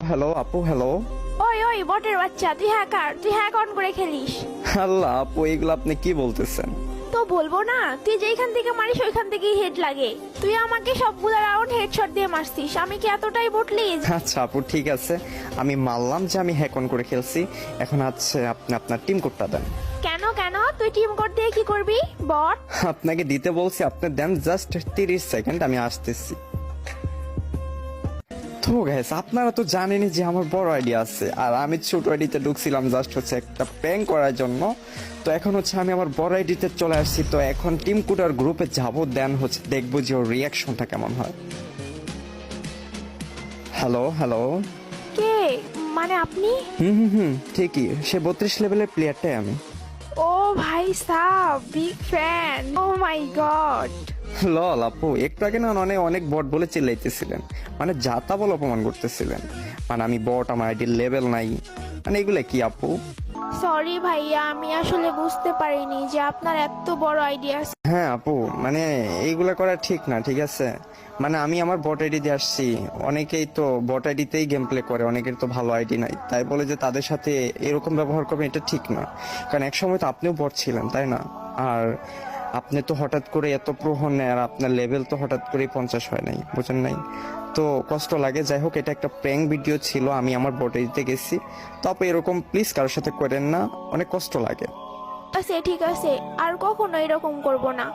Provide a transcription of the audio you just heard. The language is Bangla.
হ্যালো আপু, হ্যালো। ওই ওই বটের বাচ্চা, তুই হ্যাকার, তুই হ্যাক অন করে খেলিস। আল্লাহ আপু, এগুলো আপনি কি বলতেছেন? তো বলবো না, তুই যেইখান থেকে মারিস ওইখান থেকেই হেড লাগে। তুই আমাকে সবগুলা রাউন্ড হেডশট দিয়ে মারছিস, আমি কি এতটাই বটলি? আচ্ছা আপু, ঠিক আছে, আমি মানলাম যে আমি হ্যাক অন করে খেলছি। এখন আছে আপনি আপনার টিম কোডটা দেন। কেন কেন, তুই টিম কোড দিয়ে কি করবি বট? আপনাকে দিতে বলছি, আপনি দেন জাস্ট 30 সেকেন্ড, আমি আসতেছি। তো গাইস, আপনারা তো জানেনই যে আমার বড় আইডিয়া আছে, আর আমি ছোট আইডিতে ঢুকছিলাম জাস্ট হচ্ছে একটা প্র্যাঙ্ক করার জন্য। তো এখন হচ্ছে আমি আমার বড় আইডিতে চলে আসছি। তো এখন টিম কোডার গ্রুপে যাবো, দেন হচ্ছে দেখবো যে ওর রিয়াকশনটা কেমন হয়। Hello hello. কে? মানে আপনি? হুম, ঠিকই, সে 32 লেভেলের প্লেয়ারটাই আমি। ও ভাই সাব, বিগ ফ্যান, ও মাই গড। লল আপু, একটু আগে না অনেক অনেক বট বলে চিল্লাইতেছিলেন, মানে যা তা বলে অপমান করতেছিলেন। মানে আমি বট, আমার আইডির লেভেল নাই, মানে এগুলা কি আপু? সরি ভাইয়া, আমি আসলে বুঝতে পারিনি যে আপনার এত বড় আইডিয়া। হ্যাঁ আপু, মানে এইগুলা করা ঠিক না, ঠিক আছে? মানে আমি আমার বট আইডি দিয়ে আসছি, অনেকেই তো বট আইডিতেই গেম প্লে করে, অনেকের তো ভালো আইডি নাই, তাই বলে যে তাদের সাথে এরকম ব্যবহার করবেন এটা ঠিক না। কারণ এক সময় তো আপনিও বট ছিলেন, তাই না? আর আপনি তো হঠাৎ করে এত প্রো হন নাই, আর আপনার লেভেল তো হঠাৎ করেই 50 হয় নাই, বুঝেন নাই? তো কষ্ট লাগে। যাই হোক, এটা একটা প্র্যাঙ্ক ভিডিও ছিল, আমি আমার বট আইডিতে গেছি। তো আপু এরকম প্লিজ কারোর সাথে করেন না, অনেক কষ্ট লাগে। ঠিক আছে, আর কখনো এরকম করব না।